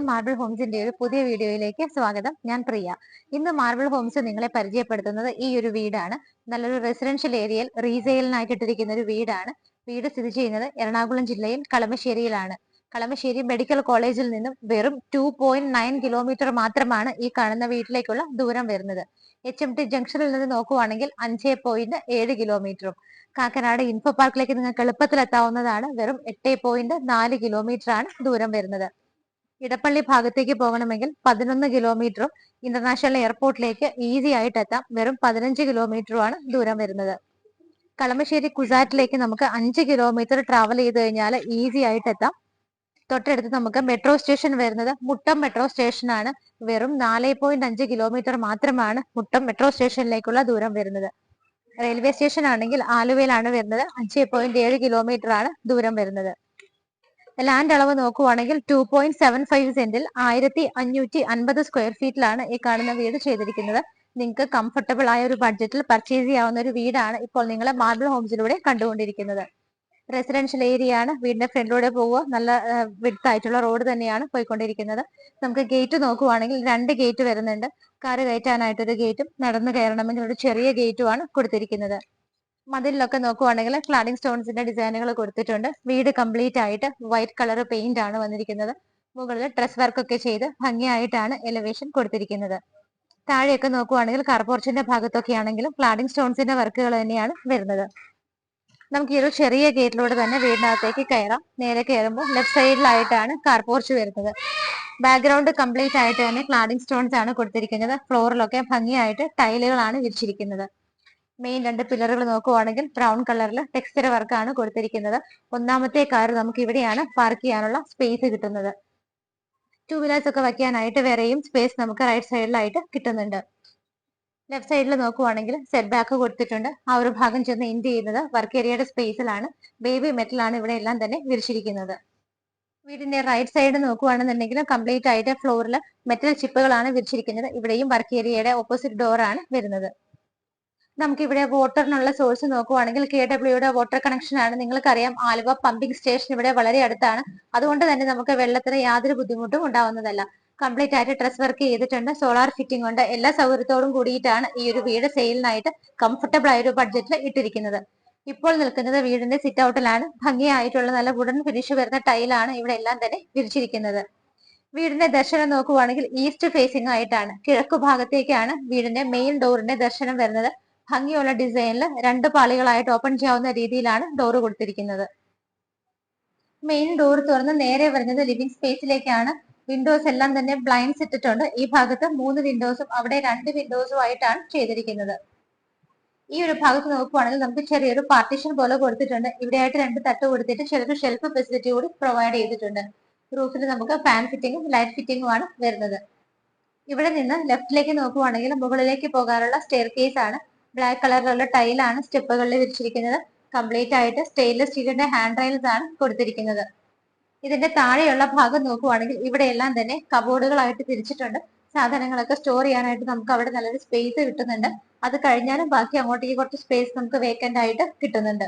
Marble ഹോംസിന്റെ ഒരു പുതിയ വീഡിയോയിലേക്ക് സ്വാഗതം. ഞാൻ പ്രിയ. ഇന്ന് മാർബിൾ ഹോംസ് നിങ്ങളെ പരിചയപ്പെടുത്തുന്നത് ഈ ഒരു വീടാണ്. നല്ലൊരു റെസിഡൻഷ്യൽ ഏരിയയിൽ റീസെയിലിനായിട്ട് ഇട്ടിരിക്കുന്ന ഒരു വീടാണ്. വീട് സ്ഥിതി ചെയ്യുന്നത് എറണാകുളം ജില്ലയിൽ കളമശ്ശേരിയിലാണ്. കളമശ്ശേരി മെഡിക്കൽ കോളേജിൽ നിന്നും വെറും 2.9 കിലോമീറ്റർ മാത്രമാണ് ഈ കാണുന്ന വീട്ടിലേക്കുള്ള ദൂരം വരുന്നത്. HMT ജംഗ്ഷനിൽ നിന്ന് നോക്കുവാണെങ്കിൽ 5.7 കിലോമീറ്ററും, കാക്കനാട് ഇൻഫോ പാർക്കിലേക്ക് നിങ്ങൾക്ക് എളുപ്പത്തിൽ എത്താവുന്നതാണ്. വെറും 8.4 കിലോമീറ്റർ ആണ് ദൂരം വരുന്നത്. ഇടപ്പള്ളി ഭാഗത്തേക്ക് പോകണമെങ്കിൽ 11 കിലോമീറ്ററും, ഇന്റർനാഷണൽ എയർപോർട്ടിലേക്ക് ഈസി ആയിട്ട് എത്താം. വെറും 15 കിലോമീറ്ററുമാണ് ദൂരം വരുന്നത്. കളമശ്ശേരി കുസാറ്റിലേക്ക് നമുക്ക് 5 കിലോമീറ്റർ ട്രാവൽ ചെയ്ത് കഴിഞ്ഞാൽ ഈസി ആയിട്ട് എത്താം. തൊട്ടടുത്ത് നമുക്ക് മെട്രോ സ്റ്റേഷൻ വരുന്നത് മുട്ടം മെട്രോ സ്റ്റേഷൻ ആണ്. വെറും 4.5 കിലോമീറ്റർ മാത്രമാണ് മുട്ടം മെട്രോ സ്റ്റേഷനിലേക്കുള്ള ദൂരം വരുന്നത്. റെയിൽവേ സ്റ്റേഷൻ ആണെങ്കിൽ ആലുവയിലാണ് വരുന്നത്. 5.7 കിലോമീറ്റർ ആണ് ദൂരം വരുന്നത്. ലാൻഡ് അളവ് നോക്കുവാണെങ്കിൽ 2.75 സെന്റിൽ 1550 സ്ക്വയർ ഫീറ്റിലാണ് ഈ കാണുന്ന വീട് ചെയ്തിരിക്കുന്നത്. നിങ്ങൾക്ക് കംഫർട്ടബിൾ ആയ ഒരു ബഡ്ജറ്റിൽ പർച്ചേസ് ചെയ്യാവുന്ന ഒരു വീടാണ് ഇപ്പോൾ നിങ്ങൾ മാർബിൾ ഹോംസിലൂടെ കണ്ടുകൊണ്ടിരിക്കുന്നത്. റെസിഡൻഷ്യൽ ഏരിയ ആണ്. വീടിന്റെ ഫ്രണ്ടിലൂടെ പോവുക. നല്ല വിഡ്ത്ത് ആയിട്ടുള്ള റോഡ് തന്നെയാണ് പോയിക്കൊണ്ടിരിക്കുന്നത്. നമുക്ക് ഗേറ്റ് നോക്കുവാണെങ്കിൽ 2 ഗേറ്റ് വരുന്നുണ്ട്. കാറ് കയറ്റാനായിട്ടൊരു ഗേറ്റും നടന്നു കയറണമെങ്കിൽ ഒരു ചെറിയ ഗേറ്റുമാണ് കൊടുത്തിരിക്കുന്നത്. മതിലൊക്കെ നോക്കുവാണെങ്കിൽ ക്ലാഡിംഗ് സ്റ്റോൺസിന്റെ ഡിസൈനുകൾ കൊടുത്തിട്ടുണ്ട്. വീട് കംപ്ലീറ്റ് ആയിട്ട് വൈറ്റ് കളർ പെയിന്റ് ആണ് വന്നിരിക്കുന്നത്. മുകളിൽ ഡ്രസ് വർക്ക് ഒക്കെ ചെയ്ത് ഭംഗിയായിട്ടാണ് എലിവേഷൻ കൊടുത്തിരിക്കുന്നത്. താഴെയൊക്കെ നോക്കുവാണെങ്കിൽ കാർപോർച്ചിന്റെ ഭാഗത്തൊക്കെ ആണെങ്കിലും ക്ലാഡിംഗ് സ്റ്റോൺസിന്റെ വർക്കുകൾ തന്നെയാണ് വരുന്നത്. നമുക്ക് ഈ ഒരു ചെറിയ ഗേറ്റിലൂടെ തന്നെ വീടിനകത്തേക്ക് കയറാം. നേരെ കയറുമ്പോൾ ലെഫ്റ്റ് സൈഡിലായിട്ടാണ് കാർപോർച്ച് വരുന്നത്. ബാക്ക്ഗ്രൗണ്ട് കംപ്ലീറ്റ് ആയിട്ട് തന്നെ ക്ലാഡിംഗ് സ്റ്റോൺസ് ആണ് കൊടുത്തിരിക്കുന്നത്. ഫ്ലോറിലൊക്കെ ഭംഗിയായിട്ട് ടൈലുകളാണ് വിരിച്ചിരിക്കുന്നത്. മെയിൻ 2 പില്ലറുകൾ നോക്കുവാണെങ്കിൽ ബ്രൗൺ കളറിൽ ടെക്സ്ചർ വർക്കാണ് കൊടുത്തിരിക്കുന്നത്. ഒന്നാമത്തെ കാർ നമുക്ക് ഇവിടെയാണ് പാർക്ക് ചെയ്യാനുള്ള സ്പേസ് കിട്ടുന്നത്. 2 വീലേഴ്സ് ഒക്കെ വയ്ക്കാനായിട്ട് വേറെയും സ്പേസ് നമുക്ക് റൈറ്റ് സൈഡിലായിട്ട് കിട്ടുന്നുണ്ട്. ലെഫ്റ്റ് സൈഡിൽ നോക്കുവാണെങ്കിൽ സെറ്റ് ബാക്ക് കൊടുത്തിട്ടുണ്ട്. ആ ഒരു ഭാഗം ചെന്ന് എൻഡ് ചെയ്യുന്നത് വർക്ക് ഏരിയയുടെ സ്പേസിലാണ്. ബേബി മെറ്റൽ ആണ് ഇവിടെ എല്ലാം തന്നെ വിരിച്ചിരിക്കുന്നത്. വീടിന്റെ റൈറ്റ് സൈഡ് നോക്കുവാണെന്നുണ്ടെങ്കിൽ കംപ്ലീറ്റ് ആയിട്ട് ഫ്ലോറിൽ മെറ്റൽ ചിപ്പുകളാണ് വിരിച്ചിരിക്കുന്നത്. ഇവിടെയും വർക്ക് ഏരിയയുടെ ഓപ്പോസിറ്റ് ഡോർ ആണ് വരുന്നത്. നമുക്ക് ഇവിടെ വാട്ടറിനുള്ള സോഴ്സ് നോക്കുവാണെങ്കിൽ KWയുടെ വാട്ടർ കണക്ഷൻ ആണ്. നിങ്ങൾക്കറിയാം ആലുവ പമ്പിംഗ് സ്റ്റേഷൻ ഇവിടെ വളരെ അടുത്താണ്. അതുകൊണ്ട് തന്നെ നമുക്ക് വെള്ളത്തിന് യാതൊരു ബുദ്ധിമുട്ടും ഉണ്ടാവുന്നതല്ല. കംപ്ലീറ്റ് ആയിട്ട് ഡ്രസ് വർക്ക് ചെയ്തിട്ടുണ്ട്. സോളാർ ഫിറ്റിംഗ് ഉണ്ട്. എല്ലാ സൗകര്യത്തോടും കൂടിയിട്ടാണ് ഈ ഒരു വീട് സെയിലിനായിട്ട് കംഫർട്ടബിൾ ആയ ഒരു ബഡ്ജറ്റിൽ ഇട്ടിരിക്കുന്നത്. ഇപ്പോൾ നിൽക്കുന്നത് വീടിന്റെ സിറ്റ് ഔട്ടിലാണ്. ഭംഗിയായിട്ടുള്ള നല്ല വുഡൻ ഫിനിഷ് വരുന്ന ടൈലാണ് ഇവിടെ എല്ലാം തന്നെ വിരിച്ചിരിക്കുന്നത്. വീടിന്റെ ദർശനം നോക്കുവാണെങ്കിൽ ഈസ്റ്റ് ഫേസിംഗ് ആയിട്ടാണ്. കിഴക്കു ഭാഗത്തേക്കാണ് വീടിന്റെ മെയിൻ ഡോറിന്റെ ദർശനം വരുന്നത്. ഭംഗിയുള്ള ഡിസൈനിൽ 2 പാളികളായിട്ട് ഓപ്പൺ ചെയ്യാവുന്ന രീതിയിലാണ് ഡോർ കൊടുത്തിരിക്കുന്നത്. മെയിൻ ഡോർ തുറന്ന് നേരെ വരുന്നത് ലിവിംഗ് സ്പേസിലേക്കാണ്. വിൻഡോസ് എല്ലാം തന്നെ ബ്ലൈൻഡ്സ് ഇട്ടിട്ടുണ്ട്. ഈ ഭാഗത്ത് 3 വിൻഡോസും അവിടെ 2 വിൻഡോസും ആയിട്ടാണ് ചെയ്തിരിക്കുന്നത്. ഈ ഒരു ഭാഗത്ത് നോക്കുവാണെങ്കിൽ നമുക്ക് ചെറിയൊരു പാർട്ടീഷൻ പോലെ കൊടുത്തിട്ടുണ്ട്. ഇവിടെയായിട്ട് 2 തട്ട് കൊടുത്തിട്ട് ചെറിയൊരു ഷെൽഫ് ഫെസിലിറ്റി കൂടി പ്രൊവൈഡ് ചെയ്തിട്ടുണ്ട്. റൂഫിൽ നമുക്ക് ഫാൻ ഫിറ്റിംഗും ലൈറ്റ് ഫിറ്റിംഗും ആണ് വരുന്നത്. ഇവിടെ നിന്ന് ലെഫ്റ്റിലേക്ക് നോക്കുവാണെങ്കിൽ മുകളിലേക്ക് പോകാനുള്ള സ്റ്റെയർ കേസ് ആണ്. ബ്ലാക്ക് കളറിലുള്ള ടൈലാണ് സ്റ്റെപ്പുകളിൽ വിരിച്ചിരിക്കുന്നത്. കംപ്ലീറ്റ് ആയിട്ട് സ്റ്റെയിൻലെസ് സ്റ്റീലിന്റെ ഹാൻഡ് റെയിൽസ് ആണ് കൊടുത്തിരിക്കുന്നത്. ഇതിന്റെ താഴെയുള്ള ഭാഗം നോക്കുവാണെങ്കിൽ ഇവിടെ എല്ലാം തന്നെ കബോർഡുകളായിട്ട് തിരിച്ചിട്ടുണ്ട്. സാധനങ്ങളൊക്കെ സ്റ്റോർ ചെയ്യാനായിട്ട് നമുക്ക് അവിടെ നല്ലൊരു സ്പേസ് കിട്ടുന്നുണ്ട്. അത് കഴിഞ്ഞാലും ബാക്കി അങ്ങോട്ടേക്ക് കുറച്ച് സ്പേസ് നമുക്ക് വേക്കന്റ് ആയിട്ട് കിട്ടുന്നുണ്ട്.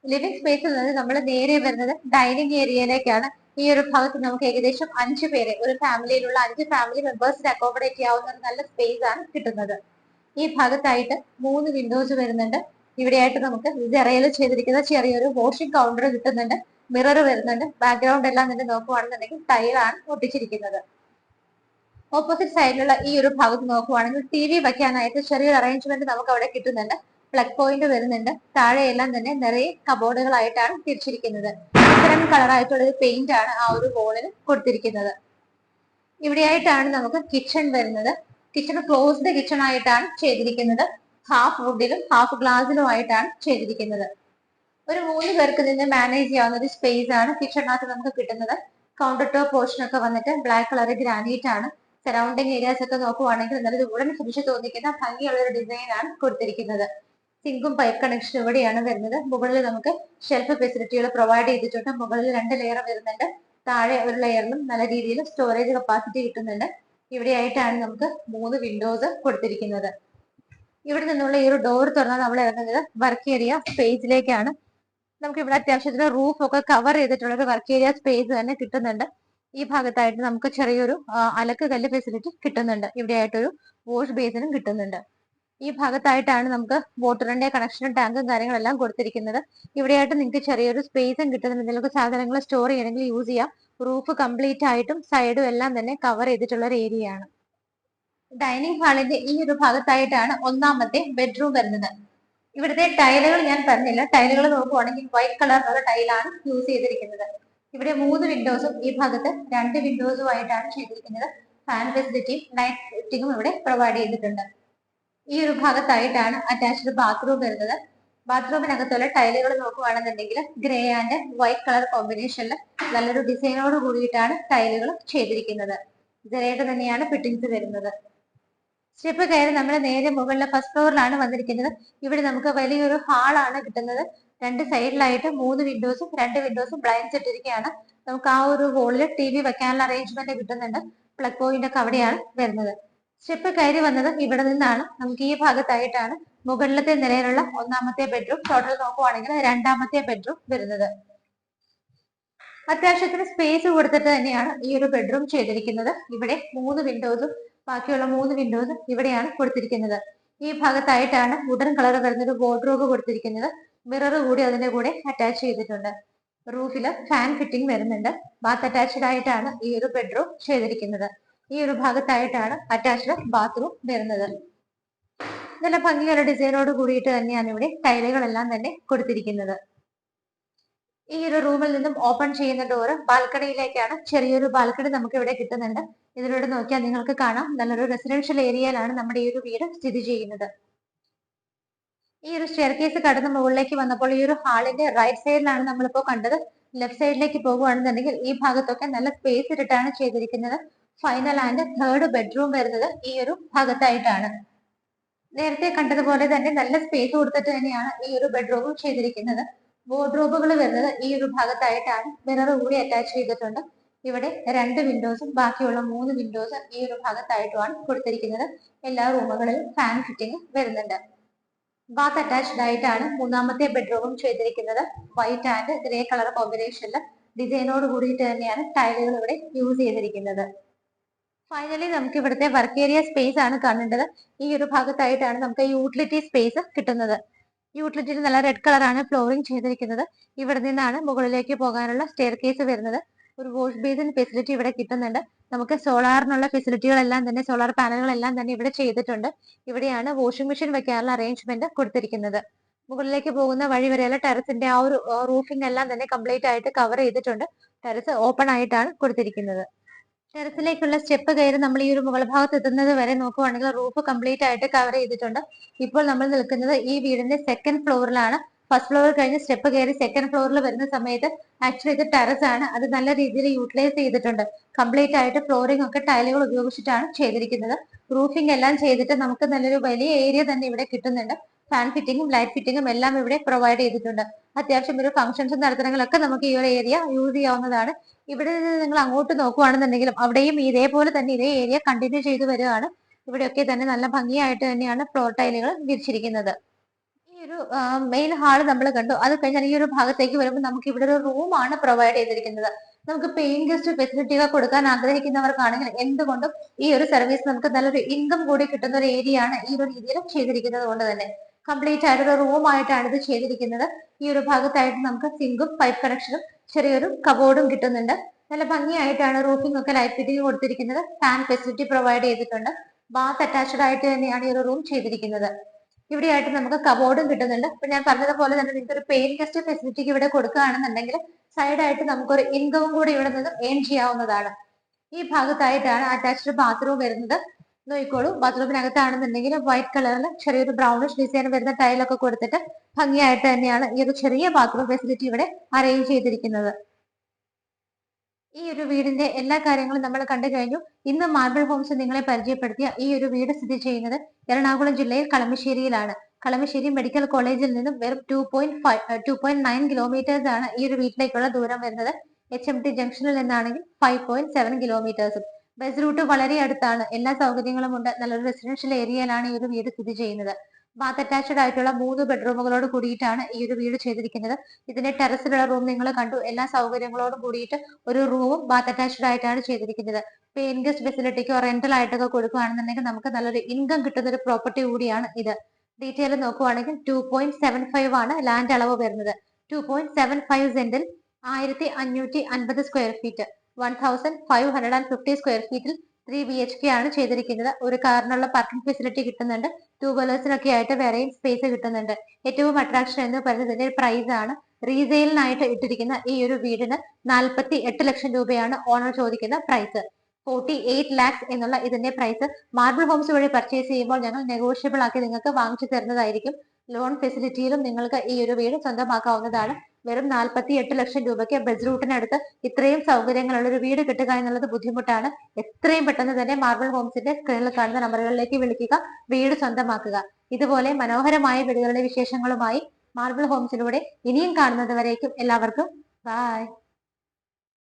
ലിവിംഗ് സ്പേസിൽ നിന്ന് നമ്മൾ നേരെ വരുന്നത് ഡൈനിങ് ഏരിയയിലേക്കാണ്. ഈ ഒരു ഭാഗത്ത് നമുക്ക് ഏകദേശം 5 പേരെ, ഒരു ഫാമിലിയിലുള്ള 5 ഫാമിലി മെമ്പേഴ്സിനെ അക്കോമഡേറ്റ് ചെയ്യാവുന്ന ഒരു നല്ല സ്പേസ് ആണ് കിട്ടുന്നത്. ഈ ഭാഗത്തായിട്ട് 3 വിൻഡോസ് വരുന്നുണ്ട്. ഇവിടെയായിട്ട് നമുക്ക് ജെറയിൽ ചെയ്തിരിക്കുന്ന ചെറിയൊരു വാഷിംഗ് കൗണ്ടർ കിട്ടുന്നുണ്ട്. മിറർ വരുന്നുണ്ട്. ബാക്ക്ഗ്രൗണ്ട് എല്ലാം തന്നെ നോക്കുവാണെന്നുണ്ടെങ്കിൽ ടൈലാണ് ഒട്ടിച്ചിരിക്കുന്നത്. ഓപ്പോസിറ്റ് സൈഡിലുള്ള ഈ ഒരു ഭാഗത്ത് നോക്കുവാണെങ്കിൽ TV വയ്ക്കാനായിട്ട് ചെറിയൊരു അറേഞ്ച്മെന്റ് നമുക്ക് അവിടെ കിട്ടുന്നുണ്ട്. പ്ലഗ് പോയിന്റ് വരുന്നുണ്ട്. താഴെയെല്ലാം തന്നെ നിറയെ കബോർഡുകളായിട്ടാണ് തിരിച്ചിരിക്കുന്നത്. ഡിഫറെന്റ് കളറായിട്ടുള്ള ഒരു പെയിന്റ് ആണ് ആ ഒരു വോളിന് കൊടുത്തിരിക്കുന്നത്. ഇവിടെയായിട്ടാണ് നമുക്ക് കിച്ചൺ വരുന്നത്. കിച്ചൺ ക്ലോസ്ഡ് കിച്ചൺ ആയിട്ടാണ് ചെയ്തിരിക്കുന്നത്. ഹാഫ് വുഡിലും ഹാഫ് ഗ്ലാസിലും ആയിട്ടാണ് ചെയ്തിരിക്കുന്നത്. ഒരു 3 പേർക്ക് നിന്ന് മാനേജ് ചെയ്യാവുന്ന ഒരു സ്പേസ് ആണ് കിച്ചണിനകത്ത് നമുക്ക് കിട്ടുന്നത്. കൗണ്ടർ ടോപ്പ് പോർഷൻ ഒക്കെ വന്നിട്ട് ബ്ലാക്ക് കളർ ഗ്രാനൈറ്റ് ആണ്. സറൗണ്ടിങ് ഏരിയാസ് ഒക്കെ നോക്കുവാണെങ്കിൽ നല്ലൊരു വുഡൻ ഫിനിഷ് തോന്നിക്കുന്ന ഭംഗിയുള്ള ഒരു ഡിസൈൻ ആണ് കൊടുത്തിരിക്കുന്നത്. സിങ്കും പൈപ്പ് കണക്ഷനും ഇവിടെയാണ് വരുന്നത്. മുകളിൽ നമുക്ക് ഷെൽഫ് ഫെസിലിറ്റികൾ പ്രൊവൈഡ് ചെയ്തിട്ടുണ്ട്. മുകളിൽ 2 ലെയർ വരുന്നുണ്ട്. താഴെ ഒരു ലെയറിലും നല്ല രീതിയിൽ സ്റ്റോറേജ് കപ്പാസിറ്റി കിട്ടുന്നുണ്ട്. ഇവിടെയായിട്ടാണ് നമുക്ക് 3 വിൻഡോസ് കൊടുത്തിരിക്കുന്നത്. ഇവിടെ നിന്നുള്ള ഈ ഒരു ഡോർ തുറന്നാൽ നമ്മൾ ഇറങ്ങുന്നത് വർക്ക് ഏരിയ സ്പേസിലേക്കാണ്. നമുക്ക് ഇവിടെ അത്യാവശ്യത്തിന് റൂഫ് ഒക്കെ കവർ ചെയ്തിട്ടുള്ള ഒരു വർക്ക് ഏരിയ സ്പേസ് തന്നെ കിട്ടുന്നുണ്ട്. ഈ ഭാഗത്തായിട്ട് നമുക്ക് ചെറിയൊരു അലക്ക് കല്ല് ഫെസിലിറ്റി കിട്ടുന്നുണ്ട്. ഇവിടെ ആയിട്ടൊരു വാഷ് ബേസിനും കിട്ടുന്നുണ്ട്. ഈ ഭാഗത്തായിട്ടാണ് നമുക്ക് വാട്ടറിന്റെ കണക്ഷനും ടാങ്കും കാര്യങ്ങളെല്ലാം കൊടുത്തിരിക്കുന്നത്. ഇവിടെയായിട്ട് നിങ്ങൾക്ക് ചെറിയൊരു സ്പേസും കിട്ടുന്നുണ്ട്. നിങ്ങൾക്ക് സാധനങ്ങൾ സ്റ്റോർ ചെയ്യണമെങ്കിൽ യൂസ് ചെയ്യാം. റൂഫ് കംപ്ലീറ്റ് ആയിട്ടും സൈഡും എല്ലാം തന്നെ കവർ ചെയ്തിട്ടുള്ള ഒരു ഏരിയ ആണ്. ഡൈനിങ് ഹാളിന്റെ ഈ ഒരു ഭാഗത്തായിട്ടാണ് ഒന്നാമത്തെ ബെഡ്റൂം വരുന്നത്. ഇവിടുത്തെ ടൈലുകൾ ഞാൻ പറഞ്ഞില്ല. ടൈലുകൾ നോക്കുവാണെങ്കിൽ വൈറ്റ് കളറിലുള്ള ടൈലാണ് യൂസ് ചെയ്തിരിക്കുന്നത്. ഇവിടെ 3 വിൻഡോസും ഈ ഭാഗത്ത് 2 വിൻഡോസും ആയിട്ടാണ് ചെയ്തിരിക്കുന്നത്. ഫാൻ ഫെസിലിറ്റിയും ലൈറ്റ് ഫിറ്റിംഗും ഇവിടെ പ്രൊവൈഡ് ചെയ്തിട്ടുണ്ട്. ഈ ഒരു ഭാഗത്തായിട്ടാണ് അറ്റാച്ച്ഡ് ബാത്റൂം വരുന്നത്. ബാത്റൂമിനകത്തുള്ള ടൈലുകൾ നോക്കുകയാണെന്നുണ്ടെങ്കിൽ ഗ്രേ ആൻഡ് വൈറ്റ് കളർ കോമ്പിനേഷനിൽ നല്ലൊരു ഡിസൈനോട് കൂടിയിട്ടാണ് ടൈലുകൾ ചെയ്തിരിക്കുന്നത്. ഗ്രേയുടെ തന്നെയാണ് ഫിറ്റിംഗ്സ് വരുന്നത്. സ്റ്റെപ്പ് കയറി നമ്മൾ നേരെ മുകളിലെ ഫസ്റ്റ് ഫ്ലോറിലാണ് വന്നിരിക്കുന്നത്. ഇവിടെ നമുക്ക് വലിയൊരു ഹാളാണ് കിട്ടുന്നത്. 2 സൈഡിലായിട്ട് 3 വിൻഡോസും 2 വിൻഡോസും ബ്ലൈൻഡ്സ് ഇട്ടിരിക്കുകയാണ്. നമുക്ക് ആ ഒരു ഹോളിൽ TV വെക്കാനുള്ള അറേഞ്ച്മെന്റ് കിട്ടുന്നുണ്ട്. പ്ലഗ് പോയിന്റ് ഒക്കെ അവിടെയാണ് വരുന്നത്. സ്റ്റെപ്പ് കയറി വന്നത് ഇവിടെ നിന്നാണ്. നമുക്ക് ഈ ഭാഗത്തായിട്ടാണ് മുകളിലത്തെ നിലയിലുള്ള ഒന്നാമത്തെ ബെഡ്റൂം, ടോട്ടൽ നോക്കുവാണെങ്കിൽ 2ാമത്തെ ബെഡ്റൂം വരുന്നത്. അത്യാവശ്യത്തിന് സ്പേസ് കൊടുത്തിട്ട് തന്നെയാണ് ഈ ഒരു ബെഡ്റൂം ചെയ്തിരിക്കുന്നത്. ഇവിടെ 3 വിൻഡോസും ബാക്കിയുള്ള 3 വിൻഡോസും ഇവിടെയാണ് കൊടുത്തിരിക്കുന്നത്. ഈ ഭാഗത്തായിട്ടാണ് വുഡൻ കളർ വരുന്നൊരു വാർഡ്രോബ് കൊടുത്തിരിക്കുന്നത്. മിറർ കൂടി അതിന്റെ കൂടെ അറ്റാച്ച് ചെയ്തിട്ടുണ്ട്. റൂഫില് ഫാൻ ഫിറ്റിംഗ് വരുന്നുണ്ട്. ബാത്ത് അറ്റാച്ച്ഡ് ആയിട്ടാണ് ഈ ഒരു ബെഡ്റൂം ചെയ്തിരിക്കുന്നത്. ഈ ഒരു ഭാഗത്തായിട്ടാണ് അറ്റാച്ച്ഡ് ബാത്റൂം വരുന്നത്. നല്ല ഭംഗിയുള്ള ഡിസൈനോട് കൂടിയിട്ട് തന്നെയാണ് ഇവിടെ ടൈലുകളെല്ലാം തന്നെ കൊടുത്തിരിക്കുന്നത്. ഈ ഒരു റൂമിൽ നിന്നും ഓപ്പൺ ചെയ്യുന്ന ഡോറ് ബാൽക്കണിയിലേക്കാണ്. ചെറിയൊരു ബാൽക്കണി നമുക്ക് ഇവിടെ കിട്ടുന്നുണ്ട്. ഇതിലൂടെ നോക്കിയാൽ നിങ്ങൾക്ക് കാണാം നല്ലൊരു റെസിഡൻഷ്യൽ ഏരിയയിലാണ് നമ്മുടെ ഈ ഒരു വീട് സ്ഥിതി ചെയ്യുന്നത്. ഈ ഒരു സ്റ്റെയർ കേസ് കടന്ന് മുകളിലേക്ക് വന്നപ്പോൾ ഈ ഒരു ഹാളിന്റെ റൈറ്റ് സൈഡിലാണ് നമ്മളിപ്പോ കണ്ടത്. ലെഫ്റ്റ് സൈഡിലേക്ക് പോകുകയാണെന്നുണ്ടെങ്കിൽ ഈ ഭാഗത്തൊക്കെ നല്ല സ്പേസ് ഇട്ടിട്ടാണ് ചെയ്തിരിക്കുന്നത്. ഫൈനൽ ആൻഡ് തേർഡ് ബെഡ്റൂം വരുന്നത് ഈ ഒരു ഭാഗത്തായിട്ടാണ്. നേരത്തെ കണ്ടതുപോലെ തന്നെ നല്ല സ്പേസ് കൊടുത്തിട്ട് തന്നെയാണ് ഈ ഒരു ബെഡ്റൂം ചെയ്തിരിക്കുന്നത്. വാർഡ്രോബുകൾ വരുന്നത് ഈ ഒരു ഭാഗത്തായിട്ടാണ്. മിറർ കൂടി അറ്റാച്ച് ചെയ്തിട്ടുണ്ട്. ഇവിടെ 2 വിൻഡോസും ബാക്കിയുള്ള 3 വിൻഡോസും ഈ ഒരു ഭാഗത്തായിട്ടുമാണ് കൊടുത്തിരിക്കുന്നത്. എല്ലാ റൂമുകളിലും ഫാൻ ഫിറ്റിംഗ് വരുന്നുണ്ട്. ബാത്ത് അറ്റാച്ച്ഡ് ആയിട്ടാണ് മൂന്നാമത്തെ ബെഡ്റൂമും ചെയ്തിരിക്കുന്നത്. വൈറ്റ് ആൻഡ് ഗ്രേ കളർ കോമ്പിനേഷനിൽ ഡിസൈനോട് കൂടിയിട്ട് തന്നെയാണ് ടൈലുകൾ ഇവിടെ യൂസ് ചെയ്തിരിക്കുന്നത്. ഫൈനലി നമുക്ക് ഇവിടുത്തെ വർക്ക് ഏരിയ സ്പേസ് ആണ് കാണേണ്ടത്. ഈ ഒരു ഭാഗത്തായിട്ടാണ് നമുക്ക് യൂട്ടിലിറ്റി സ്പേസ് കിട്ടുന്നത്. യൂട്ടിലിറ്റിയിൽ നല്ല റെഡ് കളറാണ് ഫ്ലോറിംഗ് ചെയ്തിരിക്കുന്നത്. ഇവിടെ നിന്നാണ് മുകളിലേക്ക് പോകാനുള്ള സ്റ്റെയർ കേസ് വരുന്നത്. ഒരു വാഷ് ബേസിൻ ഫെസിലിറ്റി ഇവിടെ കിട്ടുന്നുണ്ട്. നമുക്ക് സോളാറിനുള്ള ഫെസിലിറ്റികളെല്ലാം തന്നെ, സോളാർ പാനലുകളെല്ലാം തന്നെ ഇവിടെ ചെയ്തിട്ടുണ്ട്. ഇവിടെയാണ് വാഷിംഗ് മെഷീൻ വെക്കാനുള്ള അറേഞ്ച്മെന്റ് കൊടുത്തിരിക്കുന്നത്. മുകളിലേക്ക് പോകുന്ന വഴി വരെയുള്ള ടെറസിന്റെ ആ ഒരു റൂഫിംഗ് എല്ലാം തന്നെ കംപ്ലീറ്റ് ആയിട്ട് കവർ ചെയ്തിട്ടുണ്ട്. ടെറസ് ഓപ്പൺ ആയിട്ടാണ് കൊടുത്തിരിക്കുന്നത്. ടെറസിലേക്കുള്ള സ്റ്റെപ്പ് കയറി നമ്മൾ ഈ ഒരു മുകൾ ഭാഗത്ത് എത്തുന്നത് വരെ നോക്കുവാണെങ്കിൽ റൂഫ് കംപ്ലീറ്റ് ആയിട്ട് കവർ ചെയ്തിട്ടുണ്ട്. ഇപ്പോൾ നമ്മൾ നിൽക്കുന്നത് ഈ വീടിന്റെ 2nd ഫ്ലോറിലാണ്. ഫസ്റ്റ് ഫ്ലോർ കഴിഞ്ഞ് സ്റ്റെപ്പ് കയറി 2nd ഫ്ലോറിൽ വരുന്ന സമയത്ത് ആക്ച്വലി ഇത് ടെറസ് ആണ്. അത് നല്ല രീതിയിൽ യൂട്ടിലൈസ് ചെയ്തിട്ടുണ്ട്. കംപ്ലീറ്റ് ആയിട്ട് ഫ്ലോറിംഗ് ഒക്കെ ടൈലുകൾ ഉപയോഗിച്ചിട്ടാണ് ചെയ്തിരിക്കുന്നത്. റൂഫിംഗ് എല്ലാം ചെയ്തിട്ട് നമുക്ക് നല്ലൊരു വലിയ ഏരിയ തന്നെ ഇവിടെ കിട്ടുന്നുണ്ട്. ഫാൻ ഫിറ്റിംഗും ലൈറ്റ് ഫിറ്റിംഗും എല്ലാം ഇവിടെ പ്രൊവൈഡ് ചെയ്തിട്ടുണ്ട്. അത്യാവശ്യം ഒരു ഫംഗ്ഷൻസും നടത്തണമെങ്കിലൊക്കെ നമുക്ക് ഈ ഒരു ഏരിയ യൂസ് ചെയ്യാവുന്നതാണ്. ഇവിടെ നിന്ന് നിങ്ങൾ അങ്ങോട്ട് നോക്കുവാണെന്നുണ്ടെങ്കിലും അവിടെയും ഇതേപോലെ തന്നെ ഇതേ ഏരിയ കണ്ടിന്യൂ ചെയ്തു വരികയാണ്. ഇവിടെയൊക്കെ തന്നെ നല്ല ഭംഗിയായിട്ട് തന്നെയാണ് ഫ്ലോർ ടൈലുകൾ വിരിച്ചിരിക്കുന്നത്. ഈ ഒരു മെയിൻ ഹാൾ നമ്മൾ കണ്ടു. അത് കഴിഞ്ഞാൽ ഈ ഒരു ഭാഗത്തേക്ക് വരുമ്പോൾ നമുക്ക് ഇവിടെ ഒരു റൂമാണ് പ്രൊവൈഡ് ചെയ്തിരിക്കുന്നത്. നമുക്ക് പെയിൻ ഗസ്റ്റ് ഫെസിലിറ്റികൾ കൊടുക്കാൻ ആഗ്രഹിക്കുന്നവർക്കാണെങ്കിൽ എന്തുകൊണ്ടും ഈ ഒരു സർവീസ് നമുക്ക് നല്ലൊരു ഇൻകം കൂടി കിട്ടുന്ന ഒരു ഏരിയ ആണ് ഈ ഒരു രീതിയിൽ ചെയ്തിരിക്കുന്നത് കൊണ്ട് തന്നെ. കംപ്ലീറ്റ് ആയിട്ടൊരു റൂം ആയിട്ടാണ് ഇത് ചെയ്തിരിക്കുന്നത്. ഈ ഒരു ഭാഗത്തായിട്ട് നമുക്ക് സിങ്കും പൈപ്പ് കണക്ഷനും ചെറിയൊരു കബോർഡും കിട്ടുന്നുണ്ട്. നല്ല ഭംഗിയായിട്ടാണ് റൂഫിംഗ് ഒക്കെ ലൈറ്റ് ഫിറ്റിംഗ് കൊടുത്തിരിക്കുന്നത്. ഫാൻ ഫെസിലിറ്റി പ്രൊവൈഡ് ചെയ്തിട്ടുണ്ട്. ബാത്ത് അറ്റാച്ച്ഡ് ആയിട്ട് തന്നെയാണ് ഈ ഒരു റൂം ചെയ്തിരിക്കുന്നത്. ഇവിടെയായിട്ട് നമുക്ക് കബോർഡും കിട്ടുന്നുണ്ട്. ഇപ്പൊ ഞാൻ പറഞ്ഞതുപോലെ തന്നെ നിങ്ങൾക്ക് ഒരു പെയിൻ ഗസ്റ്റ് ഫെസിലിറ്റിക്ക് ഇവിടെ കൊടുക്കുകയാണെന്നുണ്ടെങ്കിൽ സൈഡായിട്ട് നമുക്കൊരു ഇൻകവും കൂടി ഇവിടെ നിന്ന് ഏൺ ചെയ്യാവുന്നതാണ്. ഈ ഭാഗത്തായിട്ടാണ് അറ്റാച്ച്ഡ് ബാത്റൂം വരുന്നത്. നോക്കിക്കോളൂ, ബാത്റൂമിനകത്താണെന്നുണ്ടെങ്കിൽ വൈറ്റ് കളറിൽ ചെറിയൊരു ബ്രൗണിഷ് ഡിസൈൻ വരുന്ന ടൈലൊക്കെ കൊടുത്തിട്ട് ഭംഗിയായിട്ട് തന്നെയാണ് ഈ ഒരു ചെറിയ ബാത്റൂം ഫെസിലിറ്റി ഇവിടെ അറേഞ്ച് ചെയ്തിരിക്കുന്നത്. ഈ ഒരു വീടിന്റെ എല്ലാ കാര്യങ്ങളും നമ്മൾ കണ്ടു കഴിഞ്ഞു. ഇന്ന് മാർബിൾ ഹോംസ് നിങ്ങളെ പരിചയപ്പെടുത്തിയ ഈ ഒരു വീട് സ്ഥിതി ചെയ്യുന്നത് എറണാകുളം ജില്ലയിൽ കളമശ്ശേരിയിലാണ്. കളമശ്ശേരി മെഡിക്കൽ കോളേജിൽ നിന്നും വെറും 2.9 കിലോമീറ്റേഴ്സ് ആണ് ഈ ഒരു വീട്ടിലേക്കുള്ള ദൂരം വരുന്നത്. HMT ജംഗ്ഷനിൽ നിന്നാണെങ്കിൽ 5.7 കിലോമീറ്റേഴ്സും. ബസ് റൂട്ട് വളരെ അടുത്താണ്. എല്ലാ സൗകര്യങ്ങളും ഉണ്ട്. നല്ലൊരു റെസിഡൻഷ്യൽ ഏരിയയിലാണ് ഈ ഒരു വീട് സ്ഥിതി ചെയ്യുന്നത്. ബാത്ത് അറ്റാച്ച്ഡ് ആയിട്ടുള്ള 3 ബെഡ്റൂമുകളോട് കൂടിയിട്ടാണ് ഈ ഒരു വീട് ചെയ്തിരിക്കുന്നത്. ഇതിന്റെ ടെറസിലുള്ള റൂം നിങ്ങൾ കണ്ടു. എല്ലാ സൗകര്യങ്ങളോടും കൂടിയിട്ട് ഒരു റൂമും ബാത്ത് അറ്റാച്ച്ഡ് ആയിട്ടാണ് ചെയ്തിരിക്കുന്നത്. പെയിൻ ഗസ്റ്റ് ഫെസിലിറ്റിക്കോ റെന്റൽ ആയിട്ടൊക്കെ കൊടുക്കുകയാണെന്നുണ്ടെങ്കിൽ നമുക്ക് നല്ലൊരു ഇൻകം കിട്ടുന്ന ഒരു പ്രോപ്പർട്ടി കൂടിയാണ് ഇത്. ഡീറ്റെയിൽ നോക്കുവാണെങ്കിൽ 2.75 ആണ് ലാൻഡ് അളവ് വരുന്നത്. 2.75 സെന്റിൽ 1550 സ്ക്വയർ ഫീറ്റ്, 1550 സ്ക്വയർ ഫീറ്റിൽ 3 BHK ആണ് ചെയ്തിരിക്കുന്നത്. ഒരു കാറിനുള്ള പാർക്കിംഗ് ഫെസിലിറ്റി കിട്ടുന്നുണ്ട്. 2 വീലേഴ്സിനൊക്കെ ആയിട്ട് വേറെയും സ്പേസ് കിട്ടുന്നുണ്ട്. ഏറ്റവും അട്രാക്ഷൻ എന്ന് പറയുന്നത് ഇതിന്റെ പ്രൈസ് ആണ്. റീസെയിലിനായിട്ട് ഇട്ടിരിക്കുന്ന ഈ ഒരു വീടിന് 48 ലക്ഷം രൂപയാണ് ഓണർ ചോദിക്കുന്ന പ്രൈസ്. 48 lakhs എന്നുള്ള ഇതിന്റെ പ്രൈസ് മാർബിൾ ഹോംസ് വഴി പർച്ചേസ് ചെയ്യുമ്പോൾ ഞങ്ങൾ നെഗോഷ്യബിൾ ആക്കി നിങ്ങൾക്ക് വാങ്ങിച്ചു തരുന്നതായിരിക്കും. ലോൺ ഫെസിലിറ്റിയിലും നിങ്ങൾക്ക് ഈ ഒരു വീട് സ്വന്തമാക്കാവുന്നതാണ്. വെറും 48 ലക്ഷം രൂപയ്ക്ക് ബസ് റൂട്ടിനടുത്ത് ഇത്രയും സൗകര്യങ്ങളുള്ള ഒരു വീട് കിട്ടുക എന്നുള്ളത് ബുദ്ധിമുട്ടാണ്. എത്രയും പെട്ടെന്ന് തന്നെ മാർബിൾ ഹോംസിന്റെ സ്ക്രീനിൽ കാണുന്ന നമ്പറുകളിലേക്ക് വിളിക്കുക, വീട് സ്വന്തമാക്കുക. ഇതുപോലെ മനോഹരമായ വീടുകളുടെ വിശേഷങ്ങളുമായി മാർബിൾ ഹോംസിലൂടെ ഇനിയും കാണുന്നത് വരേക്കും എല്ലാവർക്കും ബൈ.